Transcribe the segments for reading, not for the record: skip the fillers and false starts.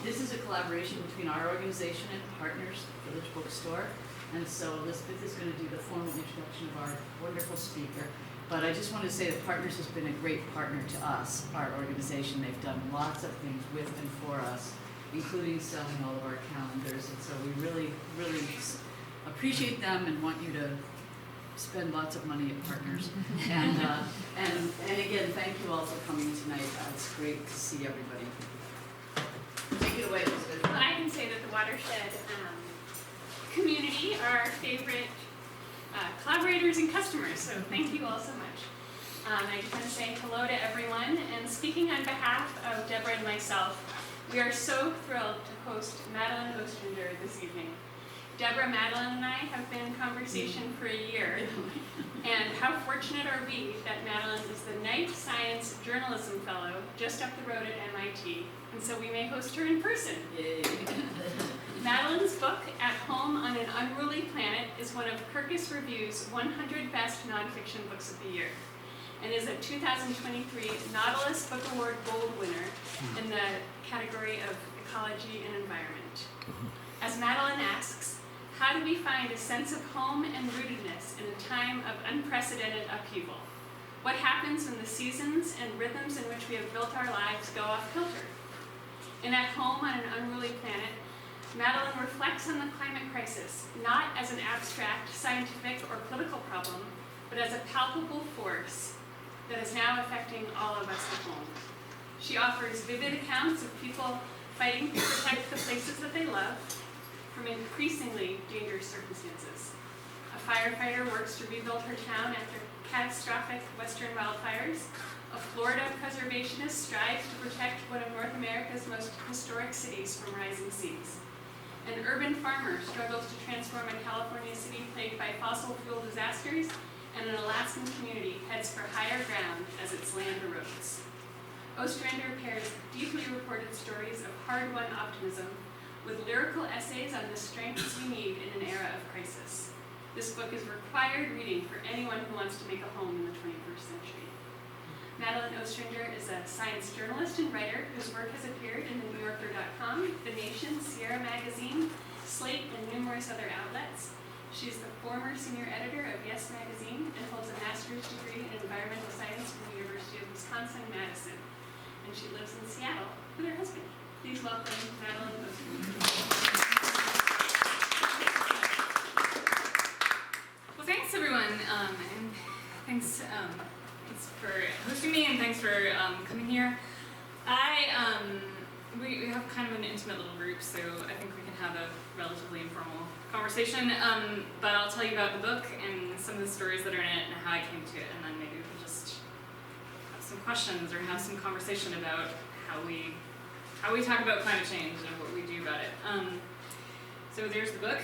This is a collaboration between our organization and partners, the Village Bookstore. And so Elizabeth is going to do the formal introduction of our wonderful speaker. But I just want to say that Partners has been a great partner to us, our organization. They've done lots of things with and for us, including selling all of our calendars. And so we really, really appreciate them and want you to spend lots of money at Partners. And again, thank you all for coming tonight. It's great to see everybody. Take it away, Elizabeth. Well, I can say that the Watershed community are our favorite collaborators and customers, so thank you all so much. I just want to say hello to everyone, and speaking on behalf of Deborah and myself, we are so thrilled to host Madeline Ostrander this evening. Deborah, Madeline, and I have been in conversation for a year, and how fortunate are we that Madeline is the Knight Science Journalism Fellow just up the road at MIT, and so we may host her in person. Yay. Madeline's book, At Home on an Unruly Planet, is one of Kirkus Review's 100 Best Nonfiction Books of the Year, and is a 2023 Nautilus Book Award Gold winner in the category of Ecology and Environment. As Madeline asks, how do we find a sense of home and rootedness in a time of unprecedented upheaval? What happens when the seasons and rhythms in which we have built our lives go off kilter? In At Home on an Unruly Planet, Madeline reflects on the climate crisis, not as an abstract scientific or political problem, but as a palpable force that is now affecting all of us at home. She offers vivid accounts of people fighting to protect the places that they love from increasingly dangerous circumstances. A firefighter works to rebuild her town after catastrophic western wildfires. A Florida conservationist strives to protect one of North America's most historic cities from rising seas. An urban farmer struggles to transform a California city plagued by fossil fuel disasters, and an Alaskan community heads for higher ground as its land erodes. Ostrander pairs deeply reported stories of hard-won optimism with lyrical essays on the strengths we need in an era of crisis. This book is required reading for anyone who wants to make a home in the 21st century. Madeline Ostrander is a science journalist and writer whose work has appeared in TheNewYorker.com, The Nation, Sierra Magazine, Slate, and numerous other outlets. She's the former senior editor of Yes Magazine and holds a master's degree in environmental science from the University of Wisconsin-Madison. And she lives in Seattle with her husband. Please welcome Madeline Ostrander. Well, thanks everyone, and thanks for hosting me, and thanks for coming here. We have kind of an intimate little group, so I think we can have a relatively informal conversation. But I'll tell you about the book and some of the stories that are in it and how I came to it, and then maybe we can just have some questions or have some conversation about how we talk about climate change and what we do about it. So there's the book.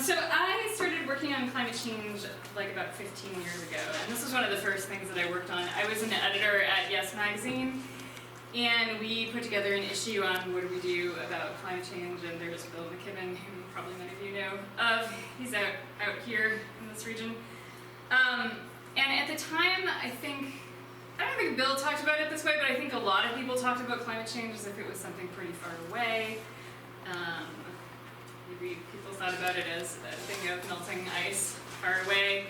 So I started working on climate change like about 15 years ago, and this was one of the first things that I worked on. I was an editor at Yes Magazine, and we put together an issue on what do we do about climate change, and there's Bill McKibben, who probably many of you know of. He's out here in this region. And at the time, I don't think Bill talked about it this way, but I think a lot of people talked about climate change as if it was something pretty far away. Maybe people thought about it as a thing of melting ice far away,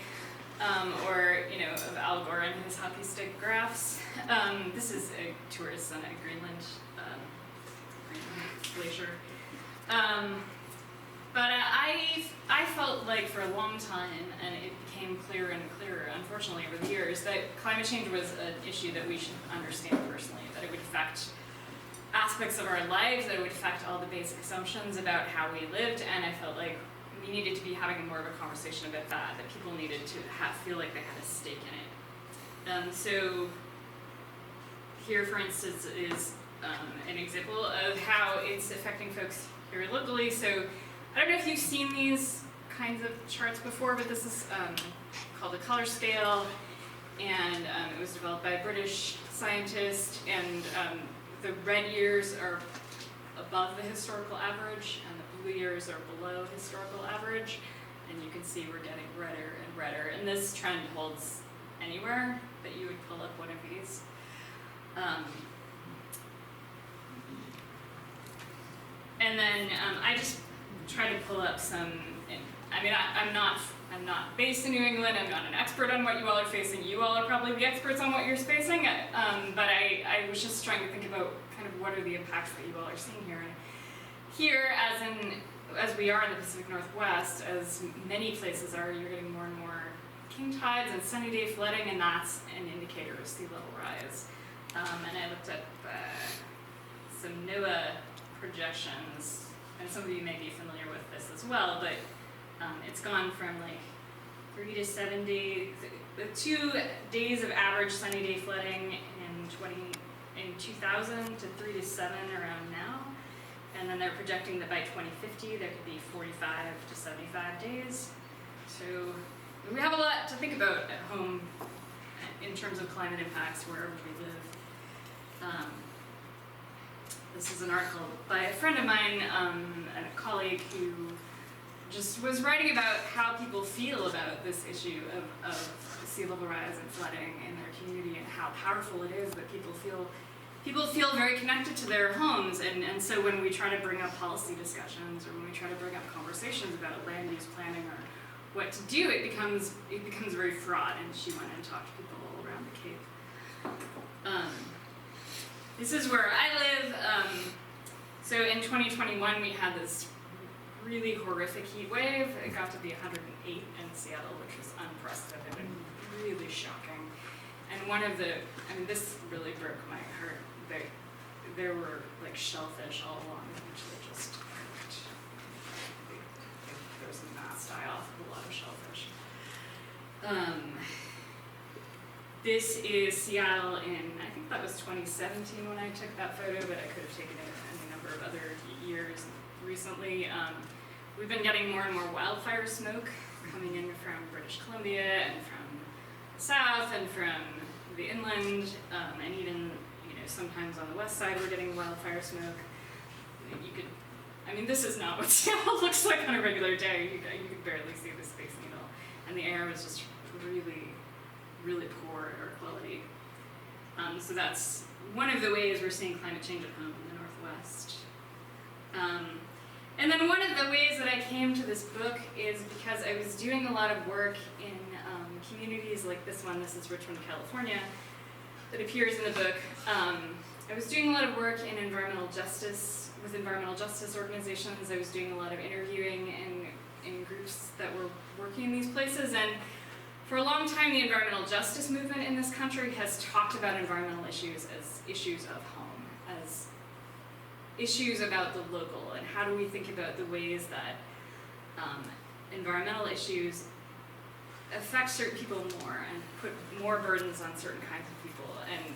or of Al Gore and his hockey stick graphs. This is a tourist on a Greenland glacier. But I felt like for a long time, and it became clearer and clearer, unfortunately, over the years, that climate change was an issue that we should understand personally, that it would affect aspects of our lives, that it would affect all the basic assumptions about how we lived, and I felt like we needed to be having more of a conversation about that people needed to feel like they had a stake in it. So here, for instance, is an example of how it's affecting folks here locally. So I don't know if you've seen these kinds of charts before, but this is called a color scale, and it was developed by a British scientist, and the red years are above the historical average, and the blue years are below historical average, and you can see we're getting redder and redder, and this trend holds anywhere that you would pull up one of these. And then I just tried to pull up some. I mean, I'm not based in New England. I'm not an expert on what you all are facing. You all are probably the experts on what you're facing. But I was just trying to think about kind of what are the impacts that you all are seeing here. And here, as we are in the Pacific Northwest, as many places are, you're getting more and more king tides and sunny day flooding, and that's an indicator of sea level rise. And I looked at some NOAA projections, and some of you may be familiar with this as well, but it's gone from like 3 to 7 days, 2 days of average sunny day flooding in 2000 to 3 to 7 around now. And then they're projecting that by 2050 there could be 45 to 75 days. So we have a lot to think about at home in terms of climate impacts wherever we live. This is an article by a friend of mine and a colleague who just was writing about how people feel about this issue of sea level rise and flooding in their community, and how powerful it is that people feel very connected to their homes. And so when we try to bring up policy discussions, or when we try to bring up conversations about land use planning or what to do, it becomes very fraught. And she went and talked to people all around the Cape. This is where I live. So in 2021 we had this really horrific heat wave. It got to be 108 in Seattle, which was unprecedented and really shocking. And this really broke my heart. There were like shellfish all along the beach that just there was a mass die-off of a lot of shellfish. This is Seattle in, I think that was 2017 when I took that photo, but I could have taken it any number of other years recently. We've been getting more and more wildfire smoke coming in from British Columbia and from the south and from the inland, and even sometimes on the west side we're getting wildfire smoke. This is not what Seattle looks like on a regular day. You could barely see the Space Needle, and the air was just really, really poor air quality. So that's one of the ways we're seeing climate change at home in the Northwest. And then one of the ways that I came to this book is because I was doing a lot of work in communities like this one. This is Richmond, California, that appears in the book. I was doing a lot of work with environmental justice organizations. I was doing a lot of interviewing in groups that were working in these places. And for a long time, the environmental justice movement in this country has talked about environmental issues as issues of home, as issues about the local, and how do we think about the ways that environmental issues affect certain people more and put more burdens on certain kinds of people and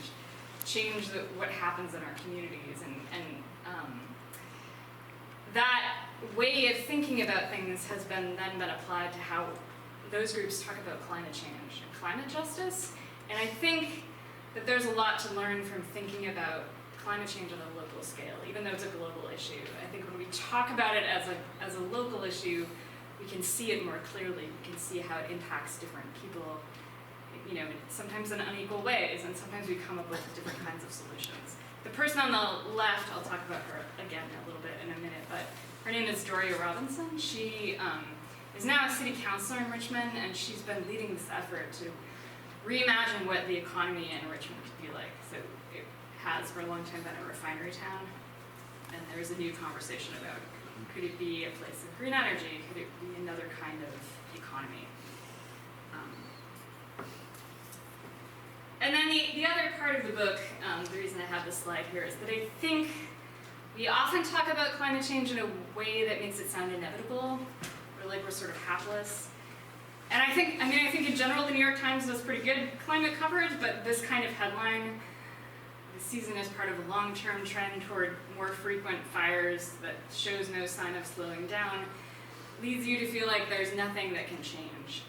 change what happens in our communities. And that way of thinking about things has then been applied to how those groups talk about climate change and climate justice. And I think that there's a lot to learn from thinking about climate change on a local scale, even though it's a global issue. I think when we talk about it as a local issue, we can see it more clearly. We can see how it impacts different people, sometimes in unequal ways, and sometimes we come up with different kinds of solutions. The person on the left, I'll talk about her again a little bit in a minute, but her name is Doria Robinson. She is now a city councilor in Richmond, and she's been leading this effort to reimagine what the economy in Richmond could be like. So it has for a long time been a refinery town, and there's a new conversation about, could it be a place of green energy? Could it be another kind of economy? And then the other part of the book, the reason I have this slide here, is that I think we often talk about climate change in a way that makes it sound inevitable, or like we're sort of hapless. And I think in general the New York Times does pretty good climate coverage, but this kind of headline, the season is part of a long-term trend toward more frequent fires that shows no sign of slowing down, leads you to feel like there's nothing that can change.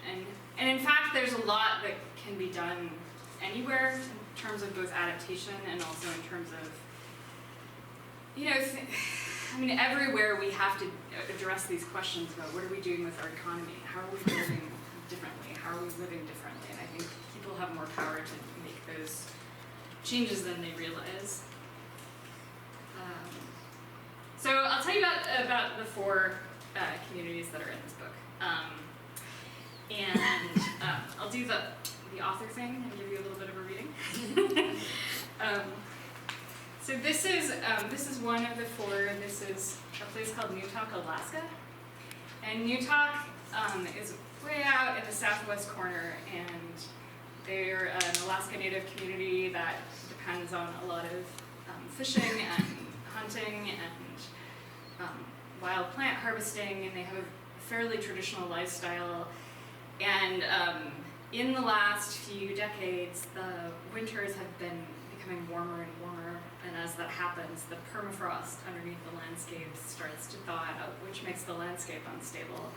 And in fact, there's a lot that can be done anywhere in terms of both adaptation and also in terms of, everywhere we have to address these questions about what are we doing with our economy, how are we living differently, how are we living differently, and I think people have more power to make those changes than they realize. So I'll tell you about the four communities that are in this book. I'll do the author thing and give you a little bit of a reading. So this is one of the four. This is a place called Newtok, Alaska. And Newtok is way out in the southwest corner, and they're an Alaska Native community that depends on a lot of fishing and hunting and wild plant harvesting, and they have a fairly traditional lifestyle. And in the last few decades, the winters have been becoming warmer and warmer, and as that happens, the permafrost underneath the landscape starts to thaw out, which makes the landscape unstable.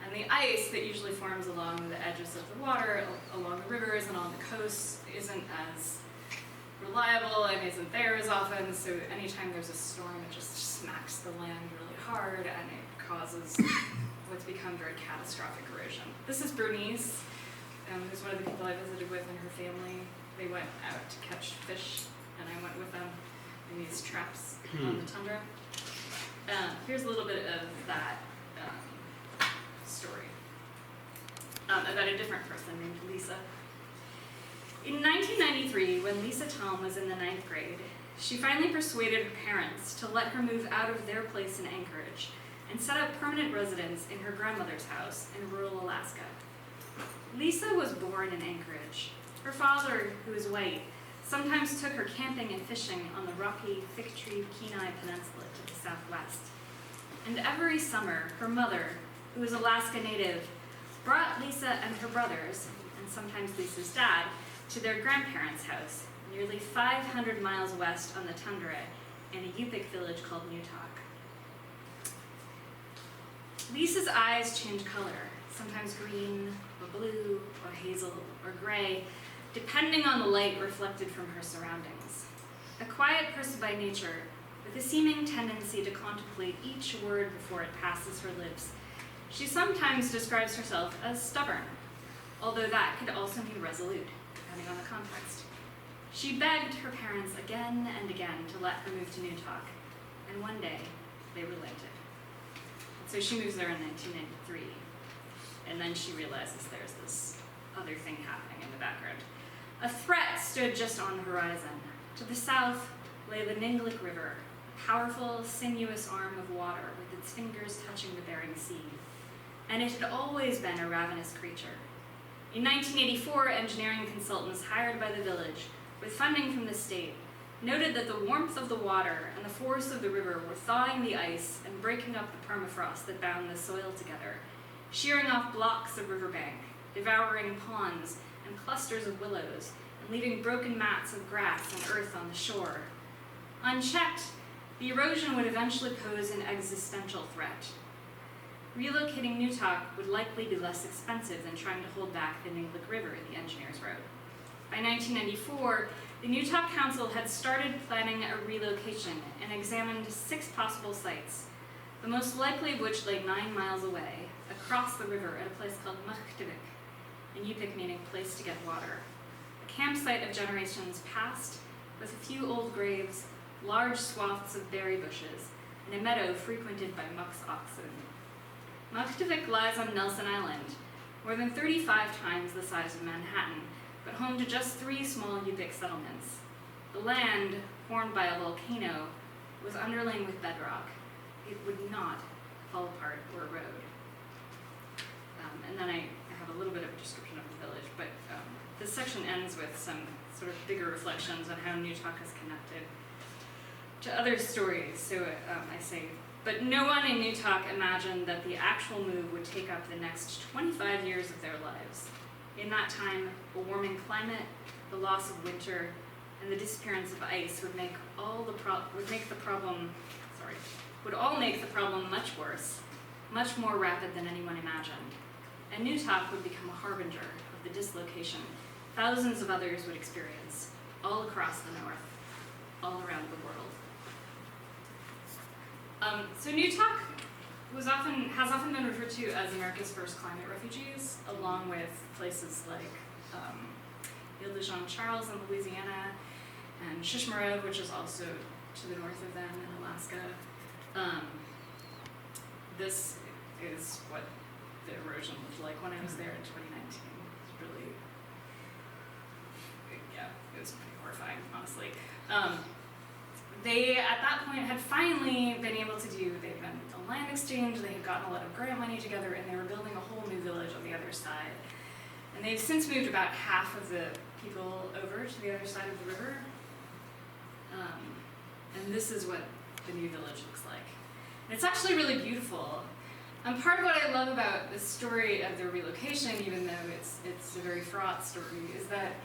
And the ice that usually forms along the edges of the water, along the rivers and on the coasts, isn't as reliable and isn't there as often, so anytime there's a storm, it just smacks the land really hard, and it causes what's become very catastrophic erosion. This is Bernice, who's one of the people I visited with and her family. They went out to catch fish, and I went with them in these traps on the tundra. Here's a little bit of that story about a different person named Lisa. In 1993, when Lisa Tom was in the 9th grade, she finally persuaded her parents to let her move out of their place in Anchorage and set up permanent residence in her grandmother's house in rural Alaska. Lisa was born in Anchorage. Her father, who was white, sometimes took her camping and fishing on the rocky, thick-treed Kenai Peninsula to the southwest. And every summer, her mother, who was Alaska Native, brought Lisa and her brothers, and sometimes Lisa's dad, to their grandparents' house, nearly 500 miles west on the tundra in a Yupik village called Newtok. Lisa's eyes change color, sometimes green, or blue, or hazel, or gray, depending on the light reflected from her surroundings. A quiet person by nature, with a seeming tendency to contemplate each word before it passes her lips, she sometimes describes herself as stubborn, although that could also mean resolute, depending on the context. She begged her parents again and again to let her move to Newtok, and one day they relented. So she moves there in 1993, and then she realizes there's this other thing happening in the background. A threat stood just on the horizon. To the south lay the Ninglik River, a powerful, sinuous arm of water with its fingers touching the Bering Sea. And it had always been a ravenous creature. In 1984, engineering consultants hired by the village, with funding from the state, noted that the warmth of the water and the force of the river were thawing the ice and breaking up the permafrost that bound the soil together, shearing off blocks of riverbank, devouring ponds and clusters of willows, and leaving broken mats of grass and earth on the shore. Unchecked, the erosion would eventually pose an existential threat. Relocating Newtok would likely be less expensive than trying to hold back the Ninglik River, the engineers wrote. By 1994, the Newtok Council had started planning a relocation and examined 6 possible sites, the most likely of which lay 9 miles away, across the river at a place called Muktivik, in Yupik meaning place to get water. A campsite of generations past, with a few old graves, large swaths of berry bushes, and a meadow frequented by Muk's oxen. Muktivik lies on Nelson Island, more than 35 times the size of Manhattan, but home to just 3 small Yupik settlements. The land, formed by a volcano, was underlain with bedrock. It would not fall apart or erode. And then I have a little bit of a description of the village, but this section ends with some sort of bigger reflections on how Newtok is connected to other stories. So I say, but no one in Newtok imagined that the actual move would take up the next 25 years of their lives. In that time, a warming climate, the loss of winter, and the disappearance of ice would make the problem much worse, much more rapid than anyone imagined. And Newtok would become a harbinger of the dislocation thousands of others would experience, all across the north, all around the world. So Newtok has often been referred to as America's first climate refugees, along with places like Ile de Jean Charles in Louisiana, and Shishmaref, which is also to the north of them in Alaska, This is what the erosion looked like when I was there in 2019. It's really, yeah, it was pretty horrifying, honestly. They, at that point, had finally been able to they'd done a land exchange, they had gotten a lot of grant money together, and they were building a whole new village on the other side. And they've since moved about half of the people over to the other side of the river. And this is what the new village looks like. And it's actually really beautiful. And part of what I love about the story of their relocation, even though it's a very fraught story, is that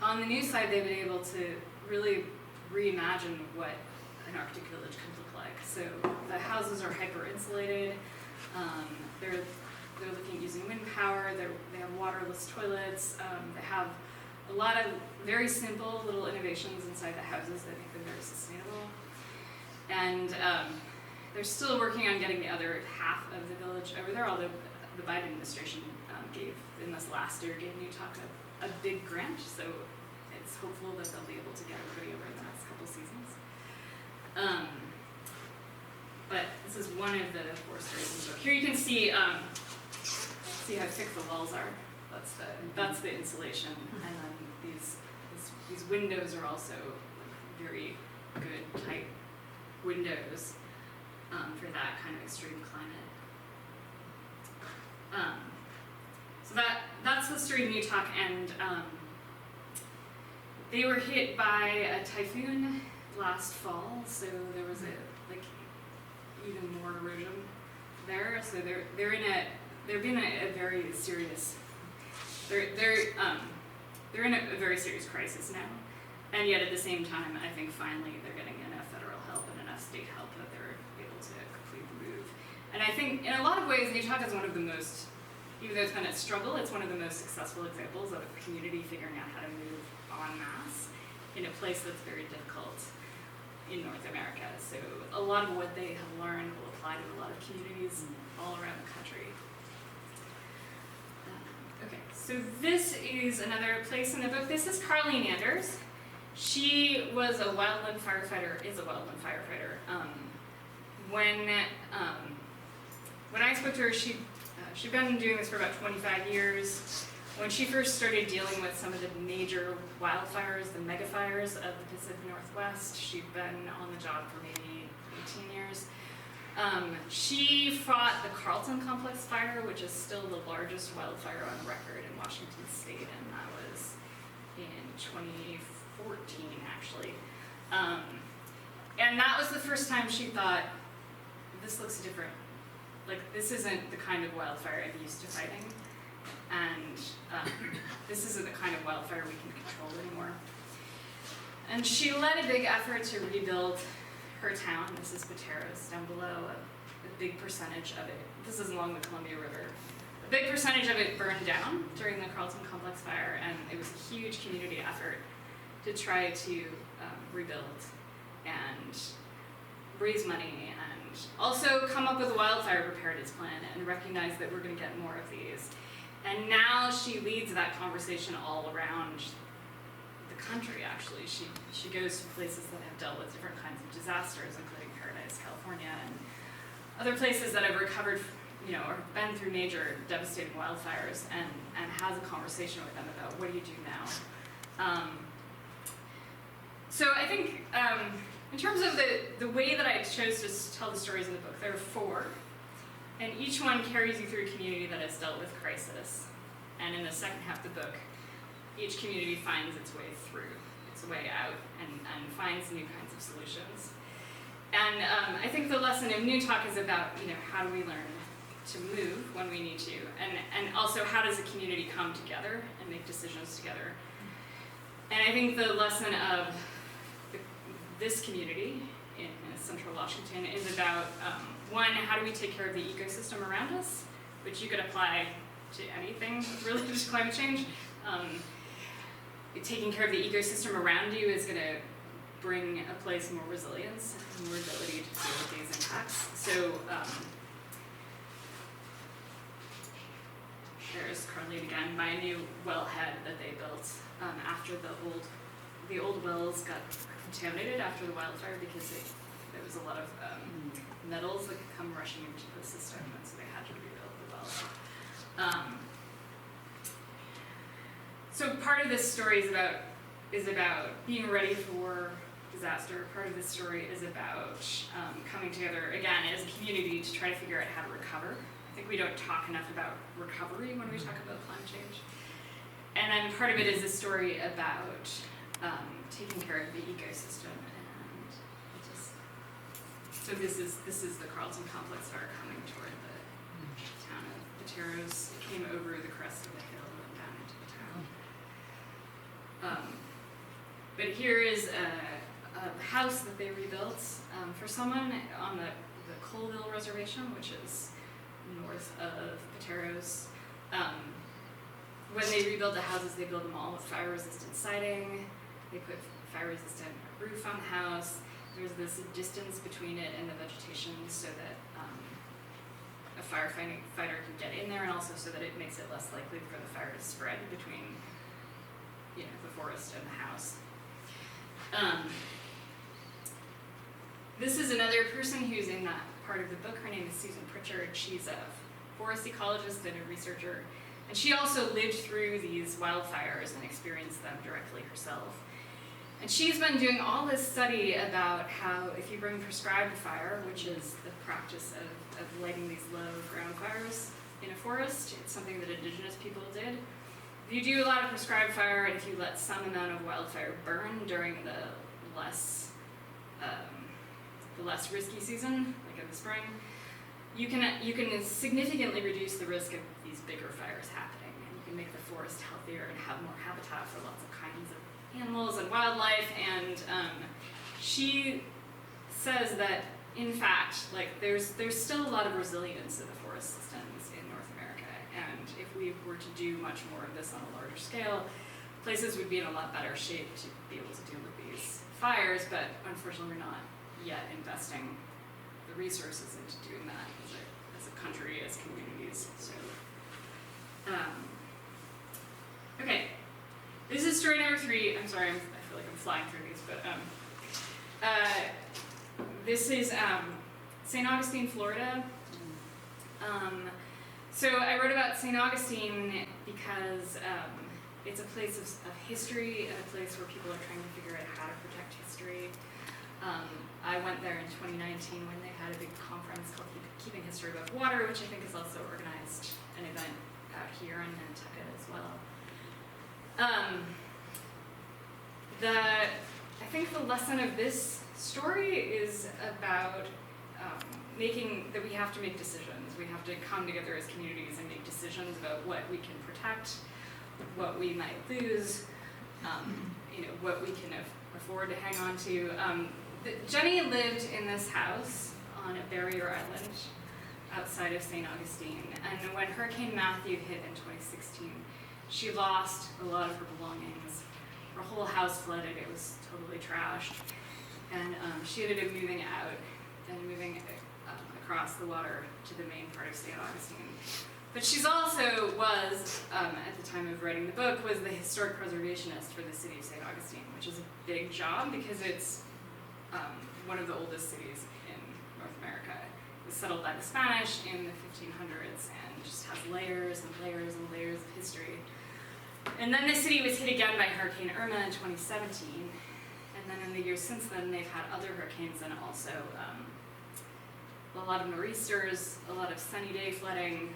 on the new side they've been able to really reimagine what an Arctic village could look like. So the houses are hyper insulated. They're looking at using wind power. They have waterless toilets. They have a lot of very simple little innovations inside the houses that make them very sustainable. And they're still working on getting the other half of the village over there, although the Biden administration in this last year, gave Newtok a big grant, so it's hopeful that they'll be able to get everybody over in the next couple seasons. But this is one of the 4 stories in the book. Here you can see how thick the walls are. That's the insulation, and then these windows are also very good, tight windows for that kind of extreme climate. So that's the story of Newtok, and they were hit by a typhoon last fall, so there was even more erosion there. So they're in a very serious very serious crisis now, and yet at the same time, I think finally they're getting enough federal help and enough state help that they're able to complete the move. And I think in a lot of ways, Newtok is one of the most, even though it's been a struggle, it's one of the most successful examples of a community figuring out how to move en masse in a place that's very difficult in North America. So a lot of what they have learned will apply to a lot of communities all around the country. Okay, so this is another place in the book. This is Carleen Anders. She was a wildland firefighter, is a wildland firefighter. When I spoke to her, she'd been doing this for about 25 years. When she first started dealing with some of the major wildfires, the mega fires of the Pacific Northwest, she'd been on the job for maybe 18 years. She fought the Carlton Complex fire, which is still the largest wildfire on record in Washington State, and that was in 2014, actually. And that was the first time she thought, this looks different. Like, this isn't the kind of wildfire I'm used to fighting, and this isn't the kind of wildfire we can control anymore. And she led a big effort to rebuild her town. This is Pateros down below. A big percentage of it, this is along the Columbia River, a big percentage of it burned down during the Carlton Complex fire, and it was a huge community effort to try to rebuild and raise money and also come up with a wildfire preparedness plan and recognize that we're going to get more of these. And now she leads that conversation all around the country, actually. She goes to places that have dealt with different kinds of disasters, including Paradise, California, and other places that have recovered, or been through major devastating wildfires, and has a conversation with them about what do you do now. So I think in terms of the way that I chose to tell the stories in the book, there are 4. And each one carries you through a community that has dealt with crisis. And in the second half of the book, each community finds its way through, its way out, and finds new kinds of solutions. And I think the lesson of Newtok is about, how do we learn to move when we need to, and also how does a community come together and make decisions together. And I think the lesson of this community in central Washington is about, one, how do we take care of the ecosystem around us, which you could apply to anything related to climate change. Taking care of the ecosystem around you is going to bring a place more resilience and more ability to deal with these impacts. So there's Carleen again, my new wellhead that they built after the old wells got contaminated after the wildfire because There was a lot of metals that could come rushing into the system, and so they had to rebuild the wells. So part of this story is about being ready for disaster. Part of this story is about coming together again as a community to try to figure out how to recover. I think we don't talk enough about recovery when we talk about climate change. And then part of it is a story about taking care of the ecosystem, and it just, so this is the Carlton complex fire coming toward the town of Pateros. It came over the crest of the hill and down into the town. But here is a house that they rebuilt for someone on the Colville Reservation, which is north of Pateros. When they rebuild the houses, they build them all with fire-resistant siding. They put fire-resistant roof on the house. There's this distance between it and the vegetation so that a firefighter can get in there, and also so that it makes it less likely for the fire to spread between, the forest and the house. This is another person who's in that part of the book. Her name is Susan Pritchard. She's a forest ecologist and a researcher. And she also lived through these wildfires and experienced them directly herself. And she's been doing all this study about how if you bring prescribed fire, which is the practice of lighting these low ground fires in a forest, it's something that indigenous people did. If you do a lot of prescribed fire, and if you let some amount of wildfire burn during the less risky season, like in the spring, you can significantly reduce the risk of these bigger fires happening, and you can make the forest healthier and have more habitat for lots of kinds of animals and wildlife. And she says that in fact, there's still a lot of resilience in the forest systems in North America, and if we were to do much more of this on a larger scale, places would be in a lot better shape to be able to deal with these fires. But unfortunately, we're not yet investing the resources into doing that as a country, as communities. So, okay, this is story number 3. I'm sorry, I feel like I'm flying through these, but this is St. Augustine, Florida. So I wrote about St. Augustine because it's a place of history, and a place where people are trying to figure out how to protect history. I went there in 2019 when they had a big conference called Keeping History Above Water, which I think has also organized an event out here in Nantucket as well. I think the lesson of this story is about that we have to make decisions. We have to come together as communities and make decisions about what we can protect, what we might lose, what we can afford to hang on to. Jenny lived in this house on a barrier island outside of St. Augustine, and when Hurricane Matthew hit in 2016, she lost a lot of her belongings. Her whole house flooded. It was totally trashed, and she ended up moving out and moving across the water to the main part of St. Augustine. But she's also was, at the time of writing the book, was the historic preservationist for the city of St. Augustine, which is a big job because it's one of the oldest cities in North America. It was settled by the Spanish in the 1500s and just has layers and layers and layers of history. And then the city was hit again by Hurricane Irma in 2017. And then in the years since then, they've had other hurricanes and also a lot of nor'easters, a lot of sunny day flooding.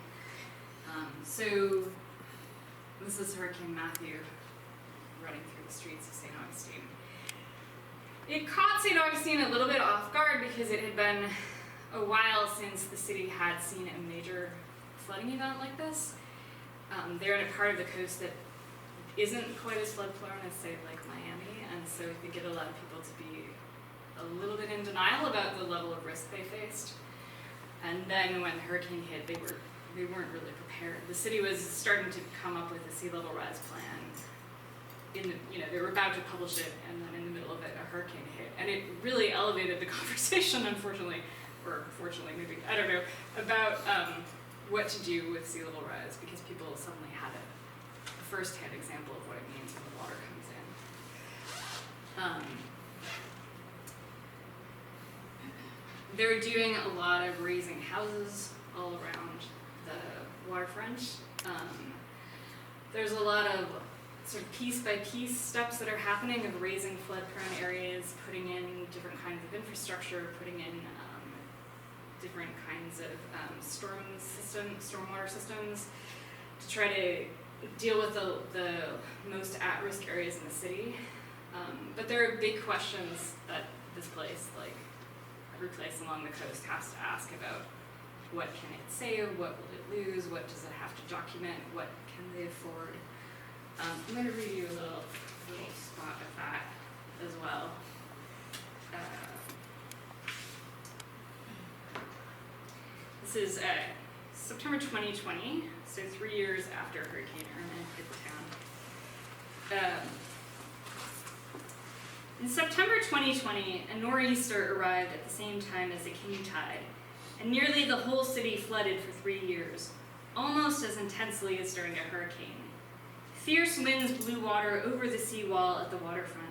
So this is Hurricane Matthew running through the streets of St. Augustine. It caught St. Augustine a little bit off guard because it had been a while since the city had seen a major flooding event like this. They're in a part of the coast that isn't quite as flood prone as, say, like Miami, and so I think it allowed people to be a little bit in denial about the level of risk they faced. And then when the hurricane hit, they weren't really prepared. The city was starting to come up with a sea level rise plan. They were about to publish it, and then in the middle of it, a hurricane hit, and it really elevated the conversation, unfortunately, or fortunately, maybe, I don't know, about what to do with sea level rise, because people suddenly had a first-hand example of what it means when the water comes in. they're doing a lot of raising houses all around the waterfront. There's a lot of sort of piece by piece steps that are happening of raising flood prone areas, putting in different kinds of infrastructure, putting in different kinds of stormwater systems to try to deal with the most at-risk areas in the city. But there are big questions that this place, like every place along the coast, has to ask about. What can it save? What will it lose? What does it have to document? What can they afford? I'm going to read you a little spot of that as well. This is September 2020, so 3 years after Hurricane Irma hit the town. In September 2020, a nor'easter arrived at the same time as the king tide, and nearly the whole city flooded for 3 years, almost as intensely as during a hurricane. Fierce winds blew water over the seawall at the waterfront.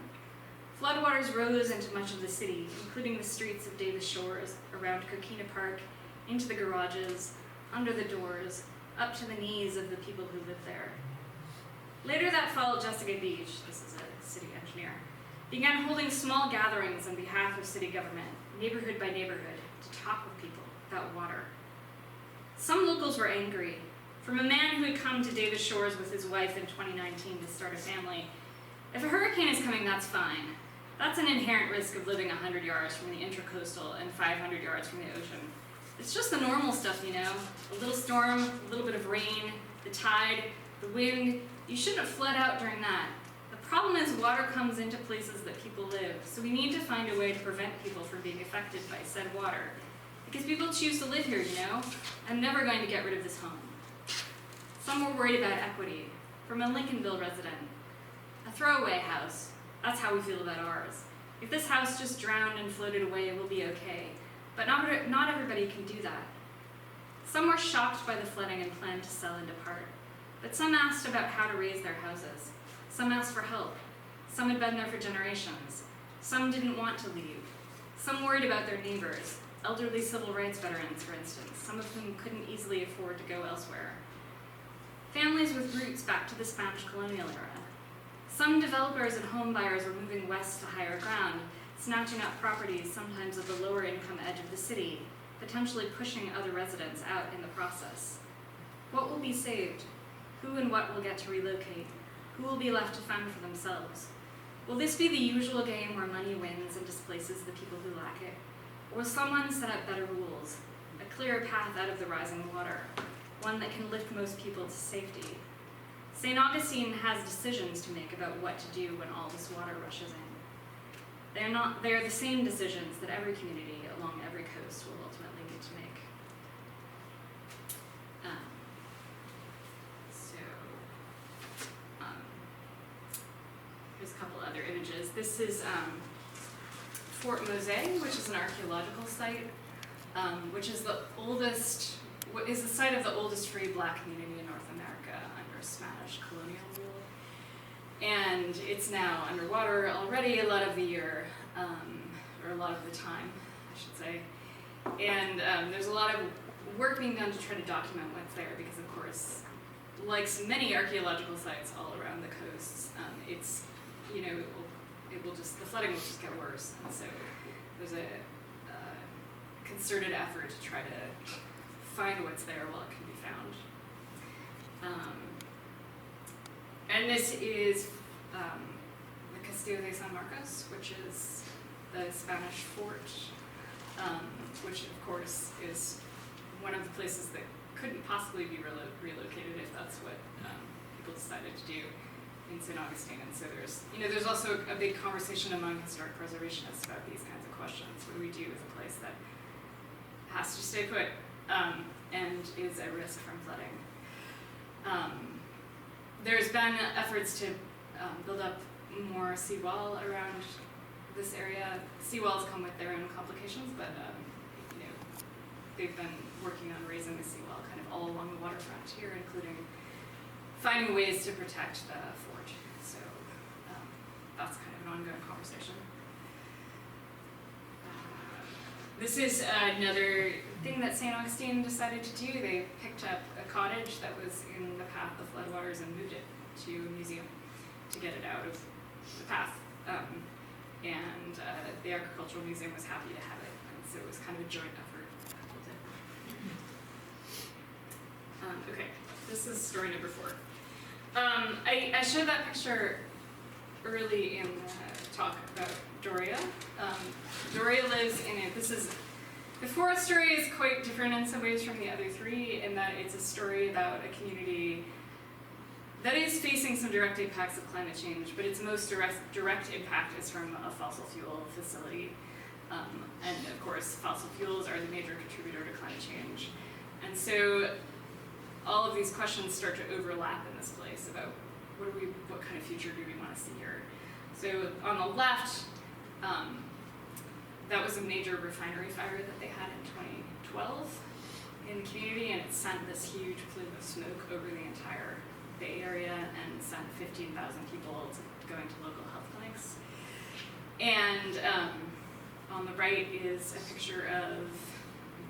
Floodwaters rose into much of the city, including the streets of Davis Shores, around Coquina Park, into the garages, under the doors, up to the knees of the people who lived there. Later that fall, Jessica Beach, this is a city engineer, began holding small gatherings on behalf of city government, neighborhood by neighborhood, to talk with people about water. Some locals were angry. From a man who had come to Davis Shores with his wife in 2019 to start a family, if a hurricane is coming, that's fine. That's an inherent risk of living 100 yards from the intracoastal and 500 yards from the ocean. It's just the normal stuff, you know? A little storm, a little bit of rain, the tide, the wind. You shouldn't have fled out during that. The problem is water comes into places that people live, so we need to find a way to prevent people from being affected by said water. Because people choose to live here, you know? I'm never going to get rid of this home. Some were worried about equity. From a Lincolnville resident. A throwaway house. That's how we feel about ours. If this house just drowned and floated away, we'll be okay. But not everybody can do that. Some were shocked by the flooding and planned to sell and depart. But some asked about how to raise their houses. Some asked for help. Some had been there for generations. Some didn't want to leave. Some worried about their neighbors, elderly civil rights veterans, for instance, some of whom couldn't easily afford to go elsewhere. Families with roots back to the Spanish colonial era. Some developers and home buyers were moving west to higher ground, snatching up properties sometimes at the lower income edge of the city, potentially pushing other residents out in the process. What will be saved? Who and what will get to relocate? Who will be left to fend for themselves? Will this be the usual game where money wins and displaces the people who lack it? Or will someone set up better rules, a clearer path out of the rising water, one that can lift most people to safety? St. Augustine has decisions to make about what to do when all this water rushes in. They are the same decisions that every community along every coast will ultimately need to make. Here's a couple other images. This is Fort Mose, which is an archaeological site, which is the site of the oldest free black community in North America under Spanish colonial rule. And it's now underwater already a lot of the year, or a lot of the time, I should say. And there's a lot of work being done to try to document what's there because, of course, like many archaeological sites all around the coasts, it's, you know, the flooding will just get worse. And so there's a concerted effort to try to find what's there while it can be found. And this is the Castillo de San Marcos, which is the Spanish fort, which of course is one of the places that couldn't possibly be relocated if that's what people decided to do in St. Augustine. And so there's also a big conversation among historic preservationists about these kinds of questions. What do we do with a place that has to stay put and is at risk from flooding? There's been efforts to build up more seawall around this area. Seawalls come with their own complications, but they've been working on raising the seawall kind of all along the waterfront here, including finding ways to protect the fort. So that's kind of an ongoing conversation. This is another thing that St. Augustine decided to do. They picked up a cottage that was in the path of floodwaters and moved it to a museum to get it out of the path. And the Agricultural Museum was happy to have it, and so it was kind of a joint effort. Okay, this is story number 4. I showed that picture early in the talk about Doria. Doria lives in it. The 4th story is quite different in some ways from the other 3 in that it's a story about a community that is facing some direct impacts of climate change, but its most direct impact is from a fossil fuel facility. And of course, fossil fuels are the major contributor to climate change. And so all of these questions start to overlap in this place about what kind of future do we want to see here. So on the left, that was a major refinery fire that they had in 2012 in the community, and it sent this huge plume of smoke over the entire Bay Area and sent 15,000 people going to local health clinics. And on the right is a picture of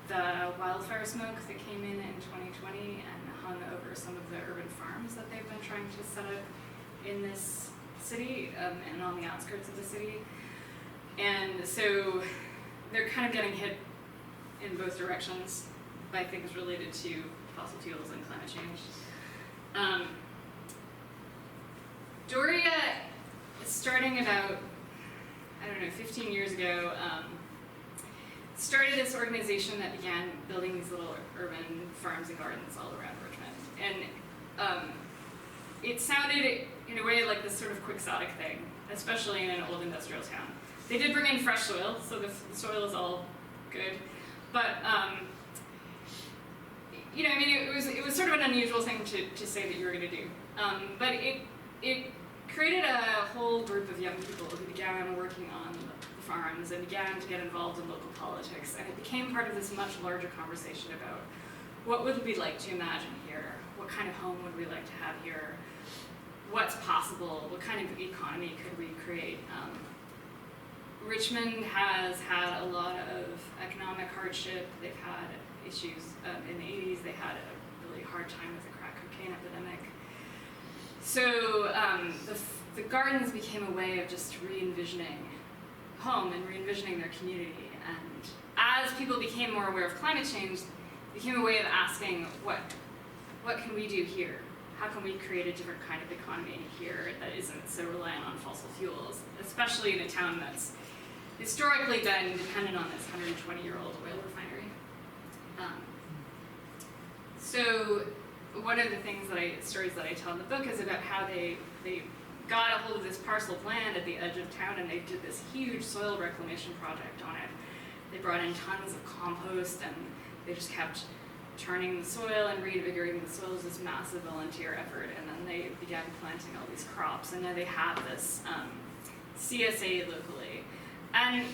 the wildfire smoke that came in 2020 and hung over some of the urban farms that they've been trying to set up in this city and on the outskirts of the city. And so they're kind of getting hit in both directions by things related to fossil fuels and climate change. Doria, starting about, 15 years ago, started this organization that began building these little urban farms and gardens all around Richmond. And it sounded, in a way, like this sort of quixotic thing, especially in an old industrial town. They did bring in fresh soil, so the soil is all good. But, it was sort of an unusual thing to say that you were going to do. But it created a whole group of young people who began working on the farms and began to get involved in local politics, and it became part of this much larger conversation about what would we like to imagine here, what kind of home would we like to have here, what's possible, what kind of economy could we create. Richmond has had a lot of economic hardship. They've had issues in the 80s. They had a really hard time with the crack cocaine epidemic. So the gardens became a way of just re-envisioning home and re-envisioning their community. And as people became more aware of climate change, it became a way of asking, what can we do here? How can we create a different kind of economy here that isn't so reliant on fossil fuels, especially in a town that's historically been dependent on this 120-year-old oil refinery. So one of the stories that I tell in the book is about how they got a hold of this parcel of land at the edge of town, and they did this huge soil reclamation project on it. They brought in tons of compost, and they just kept turning the soil and reinvigorating the soil. It was this massive volunteer effort, and then they began planting all these crops, and now they have this CSA locally. And,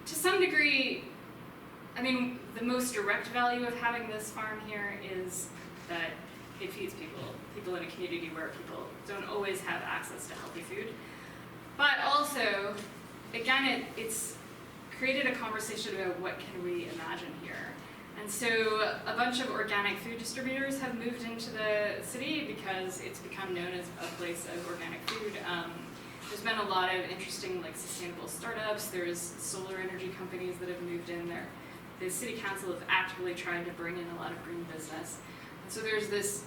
to some degree, the most direct value of having this farm here is that it feeds people in a community where people don't always have access to healthy food. But also, again, it's created a conversation about what can we imagine here. And so a bunch of organic food distributors have moved into the city because it's become known as a place of organic food. There's been a lot of interesting sustainable startups. There's solar energy companies that have moved in there. The city council have actively tried to bring in a lot of green business. And so there's this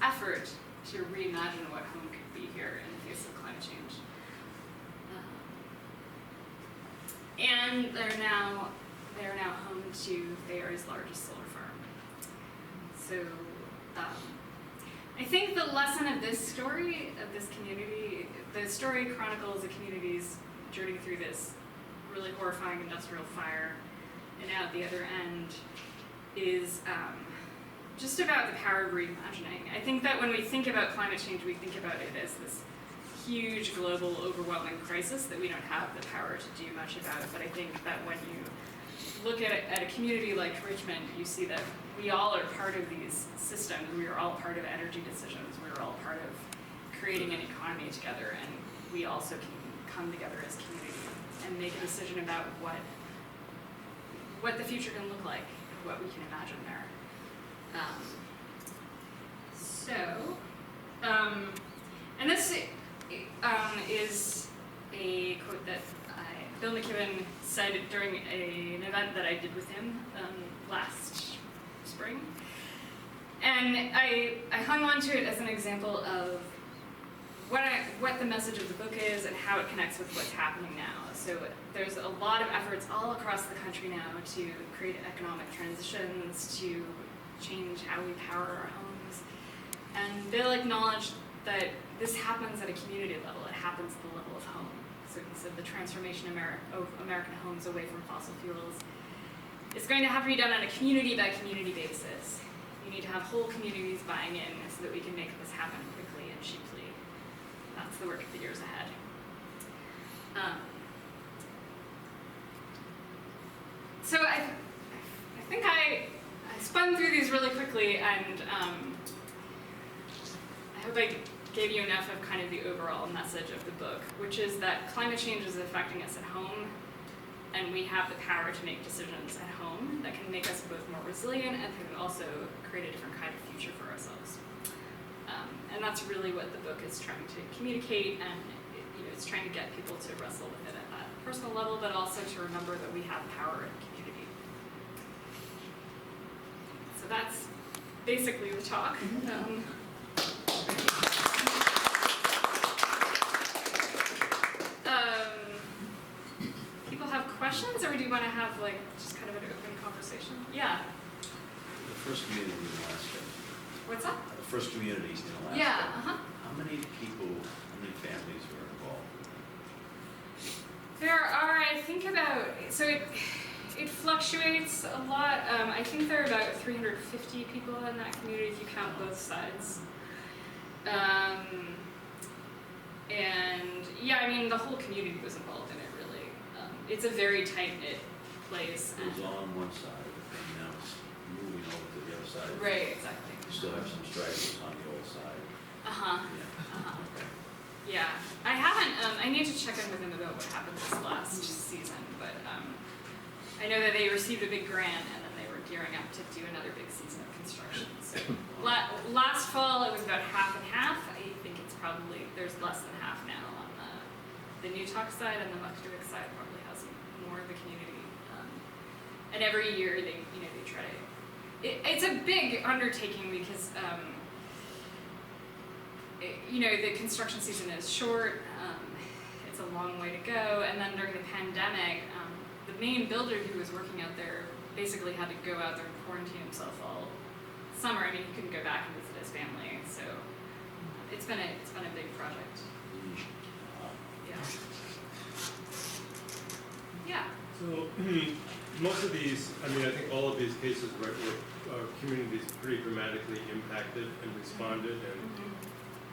effort to reimagine what home could be here in the face of climate change. And they're now home to the area's largest solar farm. So I think the lesson of this story, of this community, the story chronicles the community's journey through this really horrifying industrial fire, and out the other end is just about the power of reimagining. I think that when we think about climate change, we think about it as this huge global overwhelming crisis that we don't have the power to do much about. But I think that when you look at a community like Richmond, you see that we all are part of these systems. We are all part of energy decisions. We are all part of creating an economy together, and we also can come together as community and make a decision about what the future can look like, what we can imagine there. And this is a quote that Bill McKibben said during an event that I did with him last spring. And I hung on to it as an example of what the message of the book is and how it connects with what's happening now. So there's a lot of efforts all across the country now to create economic transitions, to change how we power our homes. And Bill acknowledged that this happens at a community level. It happens at the level of home. So he said the transformation of American homes away from fossil fuels is going to have to be done on a community by community basis. You need to have whole communities buying in so that we can make this happen quickly and cheaply. That's the work of the years ahead. So I think I spun through these really quickly, and I hope I gave you enough of kind of the overall message of the book, which is that climate change is affecting us at home, and we have the power to make decisions at home that can make us both more resilient and can also create a different kind of future for ourselves. And that's really what the book is trying to communicate, and it's trying to get people to wrestle with it at that personal level, but also to remember that we have power in community. So that's basically the talk. People have questions, or do you want to have just kind of an open conversation? Yeah. The first community in Alaska. What's that? The first communities in Alaska. Yeah. How many people, how many families were involved? There are, I think so it fluctuates a lot. I think there are about 350 people in that community if you count both sides. And yeah, I mean, the whole community was involved in it, really. It's a very tight-knit place. It was on one side, and now it's moving over to the other side. Right, exactly. You still have some stragglers on the old side. Okay. Yeah, I haven't, I need to check in with them about what happened this last season, but I know that they received a big grant and then they were gearing up to do another big season of construction. So last fall it was about half and half. I think it's probably, there's less than half now on the New Talk side, and the Muckleduck side probably has more of a community. And every year they try to, it's a big undertaking because the construction season is short, it's a long way to go, and then during the pandemic, the main builder who was working out there basically had to go out there and quarantine himself all summer. I mean, he couldn't go back and visit his family, so it's been a big project. Yeah. So most of these, I think all of these cases, right, were communities pretty dramatically impacted and responded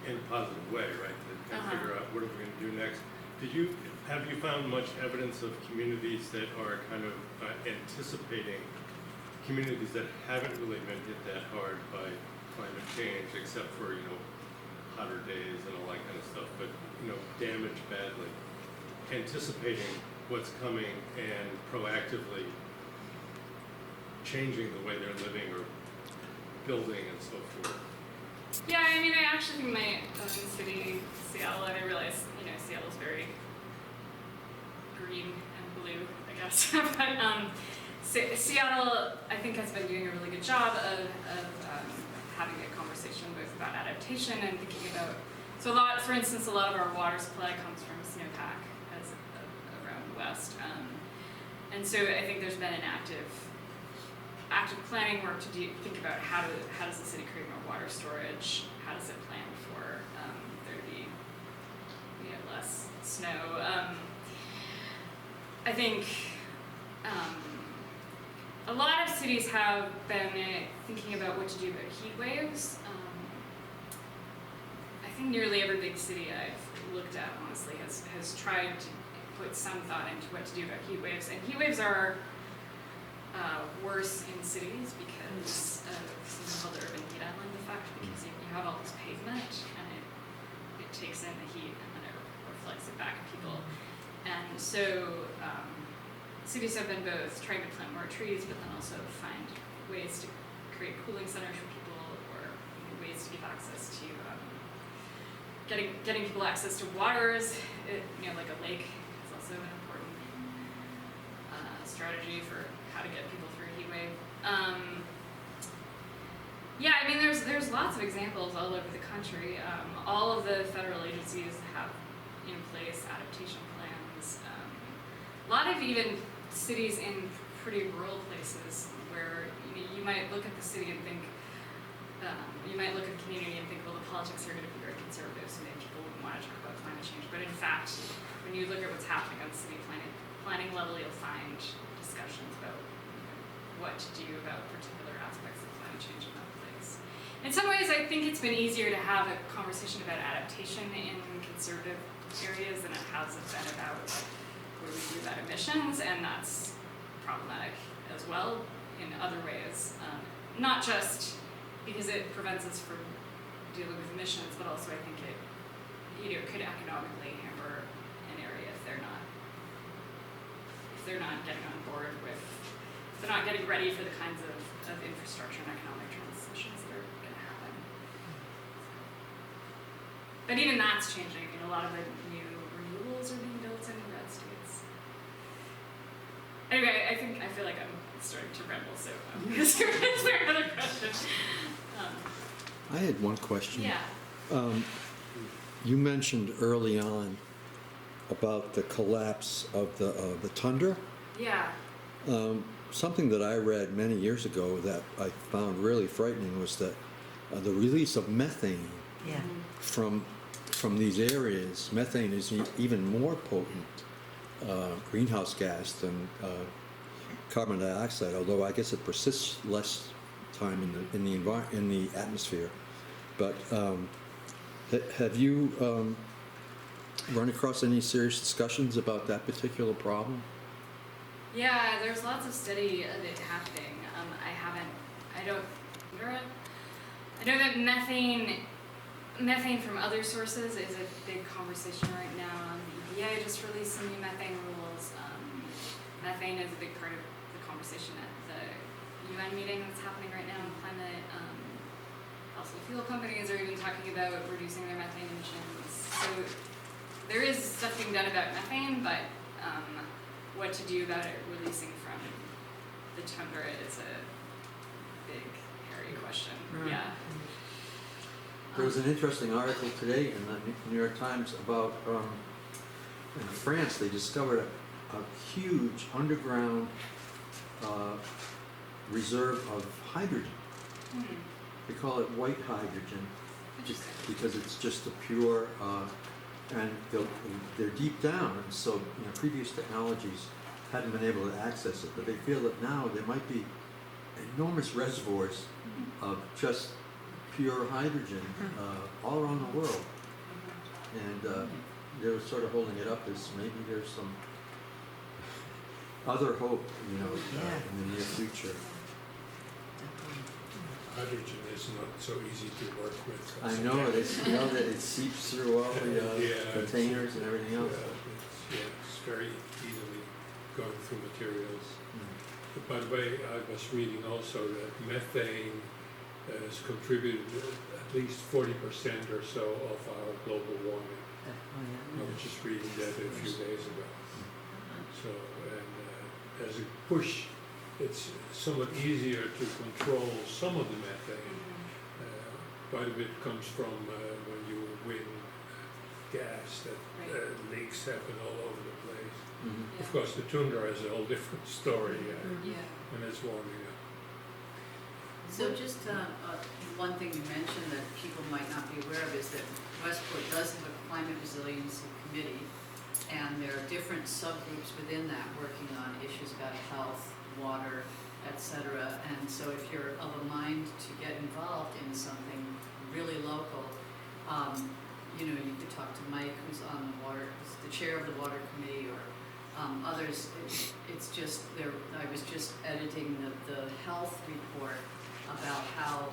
in a positive way, right? To kind of figure out what are we going to do next. Have you found much evidence of communities that are kind of anticipating communities that haven't really been hit that hard by climate change, except for hotter days and all that kind of stuff, but damaged badly, anticipating what's coming and proactively changing the way they're living or building and so forth? Yeah, I mean, I actually think my own city, Seattle, and I realize, Seattle's very green and blue, I guess. But Seattle, I think, has been doing a really good job of having a conversation both about adaptation and thinking about, for instance, a lot of our water supply comes from snowpack around the west. And so I think there's been an active planning work to think about how does the city create more water storage, how does it plan for there to be less snow. I think a lot of cities have been thinking about what to do about heat waves. I think nearly every big city I've looked at, honestly, has tried to put some thought into what to do about heat waves. And heat waves are worse in cities because of something called the urban heat island effect, because you have all this pavement and it takes in the heat and then it reflects it back at people. And so cities have been both trying to plant more trees, but then also find ways to create cooling centers for people, or ways to give access to getting people access to water is, like a lake is also an important strategy for how to get people through a heat wave. Yeah, I mean, there's lots of examples all over the country. All of the federal agencies have in place adaptation plans. A lot of even cities in pretty rural places where you might look at the city and think, you might look at the community and think, well, the politics are going to be very conservative, so maybe people wouldn't want to talk about climate change. But in fact, when you look at what's happening on the city planning level, you'll find discussions about what to do about particular aspects of climate change in that place. In some ways, I think it's been easier to have a conversation about adaptation in conservative areas than it has been about where we do about emissions, and that's problematic as well in other ways. Not just because it prevents us from dealing with emissions, but also I think it could economically hamper an area if they're not getting on board with, if they're not getting ready for the kinds of infrastructure and economic transitions that are going to happen. But even that's changing. A lot of the new renewables are being built in red states. Anyway, I feel like I'm starting to ramble, so I'm going to answer another question. I had one question. Yeah. You mentioned early on about the collapse of the tundra. Yeah. Something that I read many years ago that I found really frightening was that the release of methane Yeah. from these areas. Methane is even more potent greenhouse gas than carbon dioxide, although I guess it persists less time in the atmosphere. But have you run across any serious discussions about that particular problem? Yeah, there's lots of study of it happening. I know that methane from other sources is a big conversation right now. The EPA just released some new methane rules. Methane is a big part of the conversation at the UN meeting that's happening right now on climate. Fossil fuel companies are even talking about reducing their methane emissions. So there is stuff being done about methane, but what to do about it releasing from the tundra is a big, hairy question. Right. Yeah. There was an interesting article today in the New York Times about in France they discovered a huge underground reserve of hydrogen. They call it white hydrogen Interesting. because it's just a pure, and they're deep down, and so previous technologies hadn't been able to access it. But they feel that now there might be enormous reservoirs of just pure hydrogen all around the world, and they were sort of holding it up as maybe there's some other hope, in the near future. Hydrogen is not so easy to work with. I know it. That it seeps through all the containers and everything else. It's very easily going through materials. By the way, I was reading also that methane has contributed at least 40% or so of our global warming. I was just reading that a few days ago. So, and as a push, it's somewhat easier to control some of the methane. Quite a bit comes from when you win gas, that leaks happen all over the place. Mm-hmm. Of course, the tundra is a whole different story when it's warming up. So just one thing you mentioned that people might not be aware of is that Westport does have a climate resiliency committee, and there are different subgroups within that working on issues about health, water, etc. And so if you're of a mind to get involved in something really local, you could talk to Mike, who's on who's the chair of the water committee, or others. It's just there. I was just editing the health report about how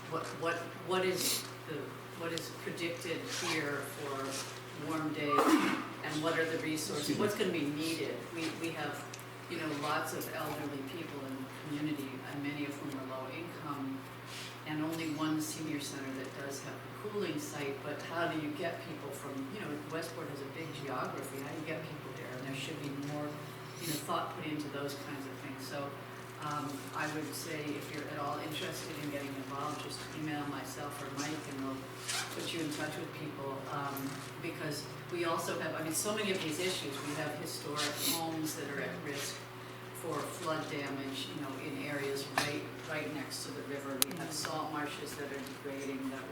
what is predicted here for warm days and and what are the resources, what's gonna be needed. We have, you know, lots of elderly people in the community, and many of whom are low income, and only one senior center that does have a cooling site, but how do you get people from, you know, Westport has a big geography, how do you get people there? And there should be more, you know, thought put into those kinds of things. So I would say if you're at all interested in getting involved, just email myself or Mike and we'll put you in touch with people. Because we also have, I mean, so many of these issues, we have historic homes that are at risk for flood damage, you know, in areas right next to the river. We have salt marshes that are degrading that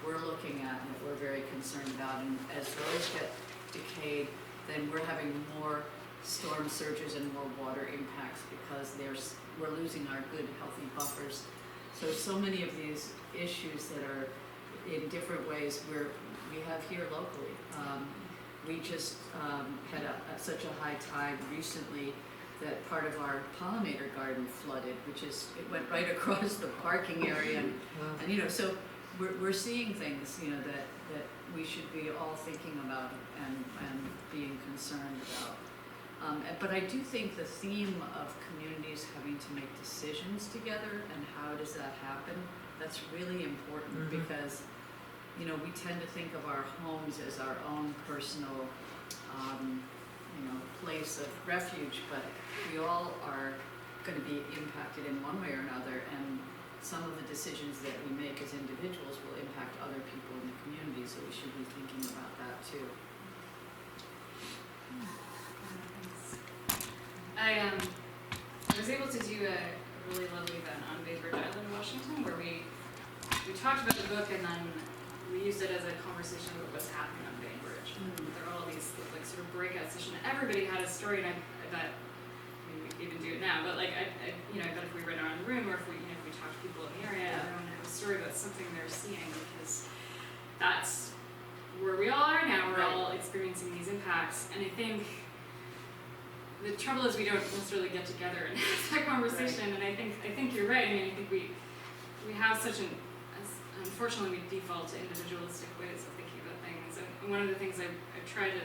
we're looking at and that we're very concerned about. And as those get decayed, then we're having more storm surges and more water impacts because we're losing our good healthy buffers. So many of these issues that are in different ways we have here locally. We just had such a high tide recently that part of our pollinator garden flooded, it went right across the parking area, and you know, so we're seeing things, you know, that we should be all thinking about and being concerned about. But I do think the theme of communities having to make decisions together and how does that happen, that's really important because, you know, we tend to think of our homes as our own personal, you know, place of refuge, but we all are going to be impacted in one way or another, and some of the decisions that we make as individuals will impact other people in the community, so we should be thinking about that too. I was able to do a really lovely event on Bainbridge Island, Washington, where we talked about the book and then we used it as a conversation about what's happening on Bainbridge. There are all these like sort of breakout sessions. Everybody had a story, and I bet we could even do it now. But like I you know, I bet if we ran around the room or if we talked to people in the area, everyone would have a story about something they're seeing because that's where we all are now. We're all experiencing these impacts, and I think the trouble is we don't necessarily get together and have that conversation. And I think you're right. I mean, I think we have such unfortunately we default to individualistic ways of thinking about things. And one of the things I try to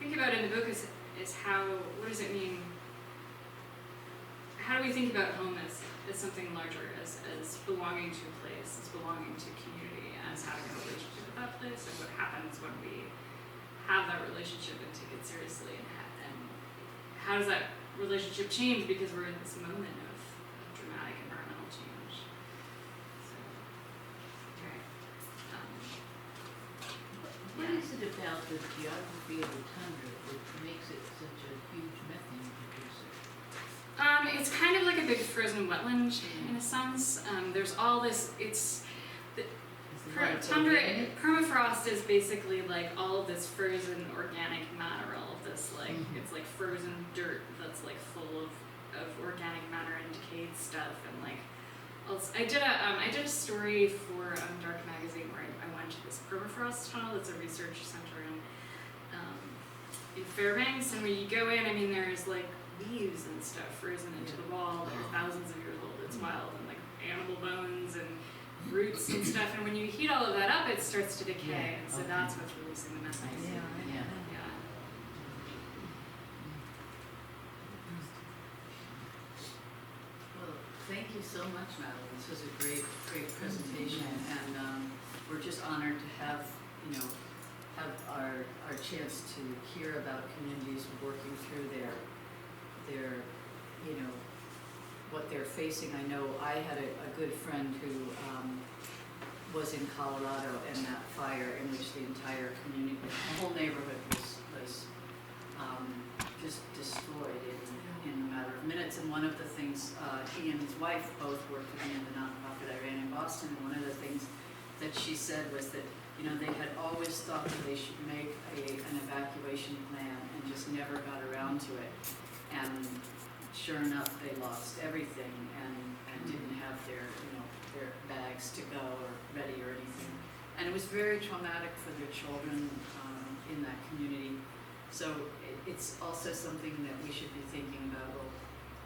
think about in the book is what does it mean? How do we think about home as something larger, as belonging to a place, as belonging to community, as having a relationship with that place, and what happens when we have that relationship and take it seriously, and how does that relationship change because we're in this moment of dramatic environmental change. So, right. What is it about the geography of the tundra that makes it such a huge methane producer? It's kind of like a big frozen wetland in a sense. There's all this. Tundra permafrost is basically like all of this frozen organic matter, all of this like it's like frozen dirt that's like full of organic matter and decayed stuff, and like I did a story for Dark Magazine where I went to this permafrost tunnel. It's a research center in Fairbanks, and when you go in, I mean there's like leaves and stuff frozen into the wall that are thousands of years old. It's wild, and like animal bones and roots and stuff, and when you heat all of that up, it starts to decay, and so that's what's releasing the methane. Yeah. Well, thank you so much, Madeline. This was a great presentation, and we're just honored to have our chance to hear about communities working through their you know, what they're facing. I know I had a good friend who was in Colorado and that fire in which the entire community, the whole neighborhood was just destroyed in a matter of minutes. And one of the things, he and his wife both worked with me in the nonprofit I ran in Boston, and one of the things that she said was that, you know, they had always thought that they should make an evacuation plan and just never got around to it. And sure enough, they lost everything and didn't have their bags to go or ready or anything. And it was very traumatic for their children in that community. So it's also something that we should be thinking about.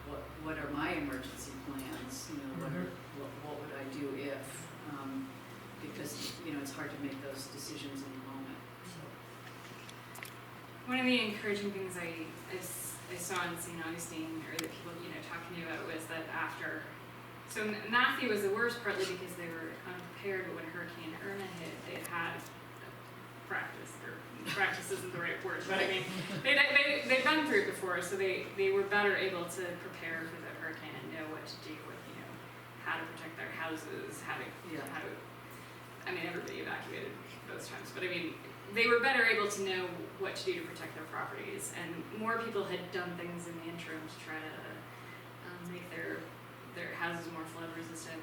Well, what are my emergency plans? You know, what would I do if? Because you know, it's hard to make those decisions in the moment. So. one of the encouraging things I saw in St. Augustine, or that people, talking to me about, was that after, so Matthew was the worst, partly because they were unprepared, but when Hurricane Irma hit, they had practice isn't the right word, but I mean, they've been through it before, so they were better able to prepare for the hurricane and know what to do with, how to protect their houses, how to, I mean, everybody evacuated those times, but I mean, they were better able to know what to do to protect their properties, and more people had done things in the interim to try to make their houses more flood resistant,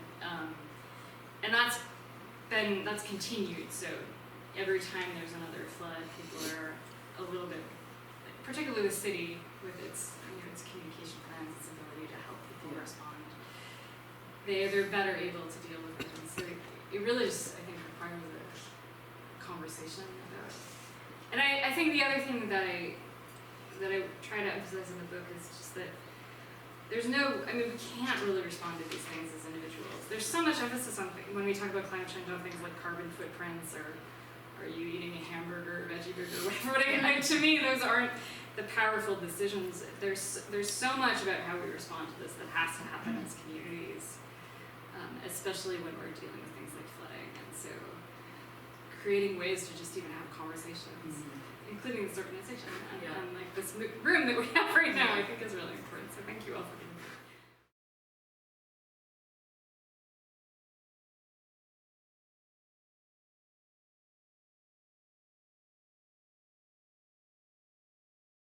and that's continued. So every time there's another flood, people are a little bit, particularly the city with its its communication plans, its ability to help people respond. They're better able to deal with it, and so it really just, I think, requires a conversation about it. And I think the other thing that I try to emphasize in the book is just that there's no, I mean, we can't really respond to these things as individuals. There's so much emphasis on, when we talk about climate change, on things like carbon footprints, or are you eating a hamburger or veggie burger, whatever. To me, those aren't the powerful decisions. There's so much about how we respond to this that has to happen as communities, especially when we're dealing with things like flooding. And so creating ways to just even have conversations, including this organization, and like this room that we have right now, I think is really important. So thank you all for being here.